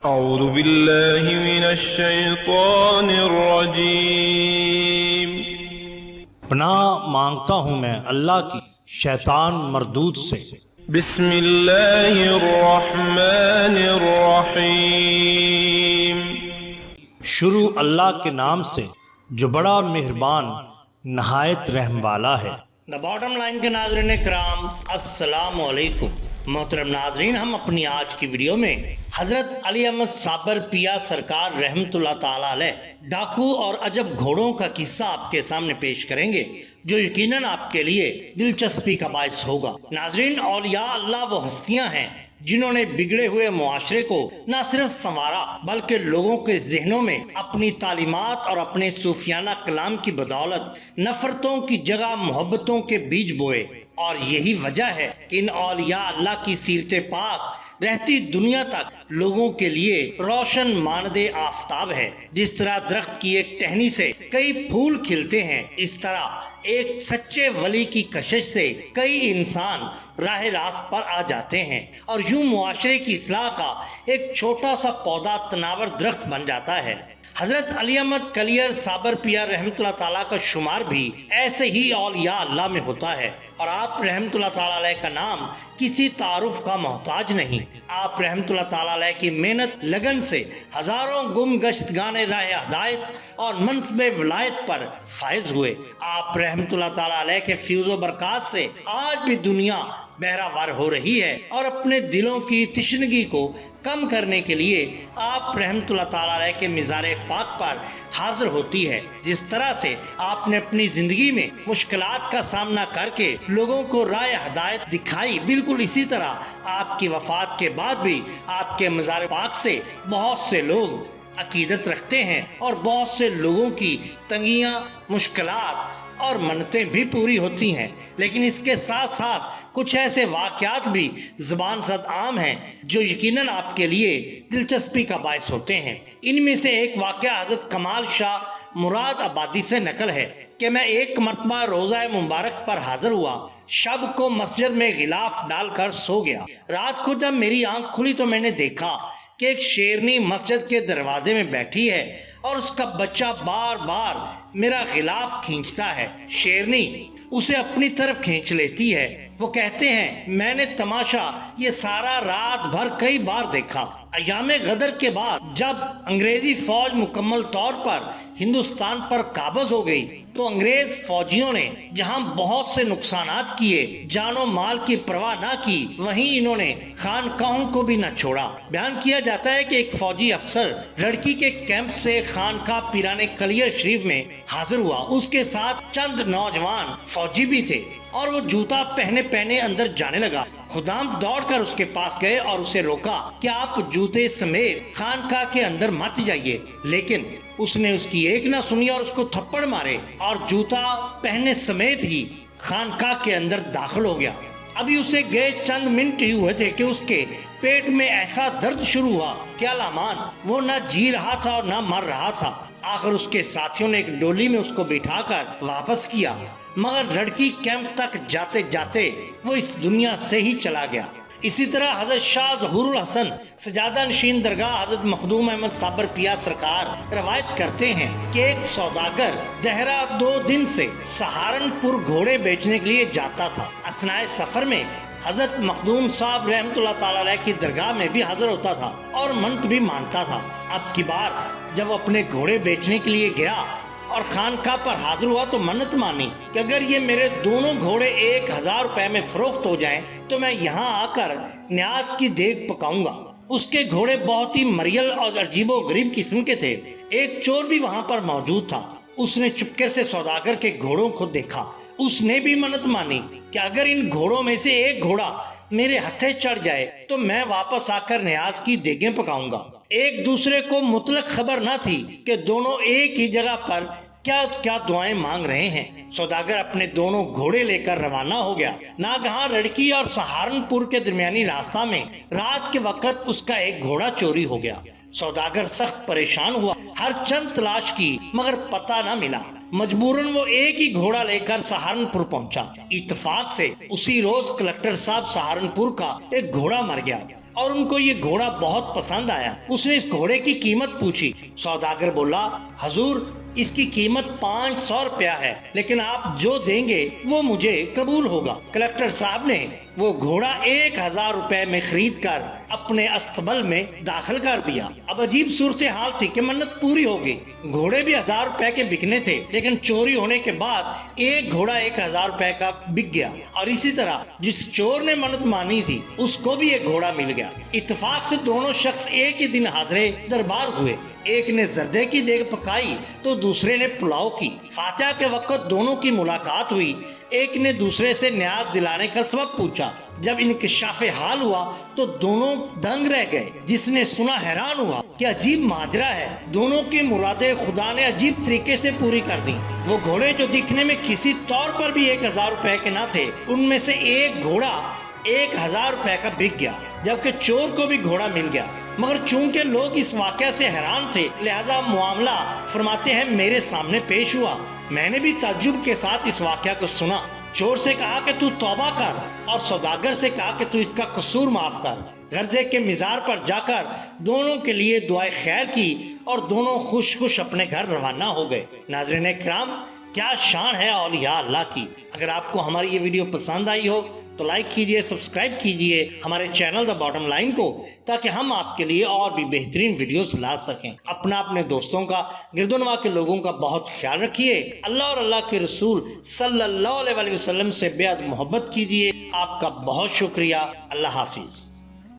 اعوذ باللہ من الشیطان الرجیم۔ پناہ مانگتا ہوں میں اللہ کی شیطان مردود سے۔ بسم اللہ الرحمن الرحیم۔ شروع اللہ کے نام سے جو بڑا مہربان نہایت رحم والا ہے۔ دا باٹم لائن کے ناظرین کرام، السلام علیکم۔ محترم ناظرین، ہم اپنی آج کی ویڈیو میں حضرت علی احمد صابر پیا سرکار رحمت اللہ تعالیٰ علیہ ڈاکو اور عجب گھوڑوں کا قصہ آپ کے سامنے پیش کریں گے جو یقیناً آپ کے لیے دلچسپی کا باعث ہوگا۔ ناظرین، اولیاء اللہ وہ ہستیاں ہیں جنہوں نے بگڑے ہوئے معاشرے کو نہ صرف سنوارا بلکہ لوگوں کے ذہنوں میں اپنی تعلیمات اور اپنے صوفیانہ کلام کی بدولت نفرتوں کی جگہ محبتوں کے بیج بوئے، اور یہی وجہ ہے کہ ان اولیاء اللہ کی سیرت پاک رہتی دنیا تک لوگوں کے لیے روشن ماند آفتاب ہے۔ جس طرح درخت کی ایک ٹہنی سے کئی پھول کھلتے ہیں، اس طرح ایک سچے ولی کی کشش سے کئی انسان راہ راست پر آ جاتے ہیں، اور یوں معاشرے کی اصلاح کا ایک چھوٹا سا پودا تناور درخت بن جاتا ہے۔ حضرت علی احمد کلیر صابر پیا رحمت اللہ تعالیٰ کا شمار بھی ایسے ہی اولیاء اللہ میں ہوتا ہے، اور آپ رحمت اللہ تعالیٰ علیہ کا نام کسی تعارف کا محتاج نہیں۔ آپ رحمت اللہ تعالیٰ علیہ کی محنت لگن سے ہزاروں گم گشت گانے راہ ہدایت اور منصب ولایت پر فائز ہوئے۔ آپ رحمت اللہ تعالیٰ علیہ کے فیض و برکات سے آج بھی دنیا بہراور ہو رہی ہے، اور اپنے دلوں کی تشنگی کو کم کرنے کے لیے آپ رحمت اللہ تعالیٰ علیہ کے مزار پاک پر حاضر ہوتی ہے۔ جس طرح سے آپ نے اپنی زندگی میں مشکلات کا سامنا کر کے لوگوں کو راہ ہدایت دکھائی، بالکل اسی طرح آپ کی وفات کے بعد بھی آپ کے مزار پاک سے بہت سے لوگ عقیدت رکھتے ہیں، اور بہت سے لوگوں کی تنگیاں، مشکلات اور منتیں بھی پوری ہوتی ہیں۔ لیکن اس کے ساتھ ساتھ کچھ ایسے واقعات بھی زبان زد عام ہیں جو یقیناً آپ کے لیے دلچسپی کا باعث ہوتے ہیں۔ ان میں سے ایک واقعہ حضرت کمال شاہ مراد آبادی سے نقل ہے کہ میں ایک مرتبہ روزہ مبارک پر حاضر ہوا، شب کو مسجد میں غلاف ڈال کر سو گیا۔ رات کو جب میری آنکھ کھلی تو میں نے دیکھا کہ ایک شیرنی مسجد کے دروازے میں بیٹھی ہے اور اس کا بچہ بار بار میرا غلاف کھینچتا ہے۔ شیرنی اسے اپنی طرف کھینچ لیتی ہے۔ وہ کہتے ہیں، میں نے تماشا یہ سارا رات بھر کئی بار دیکھا۔ ایام غدر کے بعد جب انگریزی فوج مکمل طور پر ہندوستان پر قابض ہو گئی تو انگریز فوجیوں نے جہاں بہت سے نقصانات کیے، جان و مال کی پرواہ نہ کی، وہیں انہوں نے خانقاہوں کو بھی نہ چھوڑا۔ بیان کیا جاتا ہے کہ ایک فوجی افسر لڑکی کے کیمپ سے خانقاہ پیران کلیر شریف میں حاضر ہوا۔ اس کے ساتھ چند نوجوان فوجی بھی تھے، اور وہ جوتا پہنے اندر جانے لگا۔ خدام دوڑ کر اس کے پاس گئے اور اسے روکا کہ آپ جوتے سمیت خانقاہ کے اندر مت جائیے، لیکن اس نے اس کی ایک نہ سنی اور اس کو تھپڑ مارے اور جوتا پہنے سمیت ہی خانقاہ کے اندر داخل ہو گیا۔ ابھی اسے گئے چند منٹ ہی ہوئے تھے کہ اس کے پیٹ میں ایسا درد شروع ہوا کہ الامان وہ نہ جی رہا تھا اور نہ مر رہا تھا۔ آخر اس کے ساتھیوں نے ایک ڈولی میں اس کو بٹھا کر واپس کیا، مگر لڑکی کیمپ تک جاتے جاتے وہ اس دنیا سے ہی چلا گیا۔ اسی طرح حضرت شاہ ظہور الحسن سجادہ نشین درگاہ حضرت مخدوم احمد صابر پیا سرکار روایت کرتے ہیں کہ ایک سوداگر دہرہ 2 دن سے سہارنپور گھوڑے بیچنے کے لیے جاتا تھا۔ اثناء سفر میں حضرت مخدوم صاحب رحمت اللہ تعالیٰ علیہ کی درگاہ میں بھی حاضر ہوتا تھا اور منت بھی مانتا تھا۔ اب کی بار جب وہ اپنے گھوڑے بیچنے کے لیے گیا اور خانقاہ پر حاضر ہوا تو منت مانی کہ اگر یہ میرے دونوں گھوڑے 1000 روپے میں فروخت ہو جائیں تو میں یہاں آ کر نیاز کی دیگ پکاؤں گا۔ اس کے گھوڑے بہت ہی مریل اور عجیب و غریب قسم کے تھے۔ ایک چور بھی وہاں پر موجود تھا۔ اس نے چپکے سے سوداگر کے گھوڑوں کو دیکھا۔ اس نے بھی منت مانی کہ اگر ان گھوڑوں میں سے ایک گھوڑا میرے ہتھے چڑھ جائے تو میں واپس آ کر نیاز کی دیگیں پکاؤں گا۔ ایک دوسرے کو مطلق خبر نہ تھی کہ دونوں ایک ہی جگہ پر کیا کیا دعائیں مانگ رہے ہیں۔ سوداگر اپنے دونوں گھوڑے لے کر روانہ ہو گیا۔ ناگہاں لڑکی اور سہارنپور کے درمیانی راستہ میں رات کے وقت اس کا ایک گھوڑا چوری ہو گیا۔ سوداگر سخت پریشان ہوا، ہر چند تلاش کی مگر پتہ نہ ملا۔ مجبوراً وہ ایک ہی گھوڑا لے کر سہارنپور پہنچا۔ اتفاق سے اسی روز کلکٹر صاحب سہارنپور کا ایک گھوڑا مر گیا۔ اور ان کو یہ گھوڑا بہت پسند آیا۔ اس نے اس گھوڑے کی قیمت پوچھی۔ سوداگر بولا حضور اس کی قیمت 500 روپیہ ہے، لیکن آپ جو دیں گے وہ مجھے قبول ہوگا۔ کلکٹر صاحب نے وہ گھوڑا 1000 روپے میں خرید کر اپنے استبل میں داخل کر دیا۔ اب عجیب صورتحال تھی کہ منت پوری ہو گئی۔ گھوڑے بھی 1000 روپے کے بکنے تھے، لیکن چوری ہونے کے بعد ایک گھوڑا 1000 روپے کا بک گیا، اور اسی طرح جس چور نے منت مانی تھی اس کو بھی ایک گھوڑا مل گیا۔ اتفاق سے دونوں شخص ایک ہی دن حاضر دربار ہوئے۔ ایک نے زردے کی دیگ پکائی تو دوسرے نے پلاؤ کی۔ فاتحہ کے وقت دونوں کی ملاقات ہوئی۔ ایک نے دوسرے سے نیاز دلانے کا سبب پوچھا۔ جب انکشاف حال ہوا تو دونوں دنگ رہ گئے۔ جس نے سنا حیران ہوا کہ عجیب ماجرا ہے، دونوں کی مرادیں خدا نے عجیب طریقے سے پوری کر دیں۔ وہ گھوڑے جو دکھنے میں کسی طور پر بھی 1000 روپے کے نہ تھے، ان میں سے ایک گھوڑا 1000 روپے کا بک گیا، جبکہ چور کو بھی گھوڑا مل گیا۔ مگر چونکہ لوگ اس واقعہ سے حیران تھے، لہذا معاملہ فرماتے ہیں میرے سامنے پیش ہوا۔ میں نے بھی تعجب کے ساتھ اس واقعہ کو سنا۔ چور سے کہا کہ تو توبہ کر، اور سوداگر سے کہا کہ تو اس کا قصور معاف کر۔ غرضے کے مزار پر جا کر دونوں کے لیے دعائے خیر کی اور دونوں خوش خوش اپنے گھر روانہ ہو گئے۔ ناظرین کرام، کیا شان ہے اولیاء اللہ کی۔ اگر آپ کو ہماری یہ ویڈیو پسند آئی ہو تو لائک کیجئے، سبسکرائب کیجئے ہمارے چینل دا باٹم لائن کو، تاکہ ہم آپ کے لیے اور بھی بہترین ویڈیوز لا سکیں۔ اپنے دوستوں کا، گرد و نواح کے لوگوں کا بہت خیال رکھیے۔ اللہ اور اللہ کے رسول صلی اللہ علیہ وسلم سے بے حد محبت کیجئے۔ آپ کا بہت شکریہ۔ اللہ حافظ۔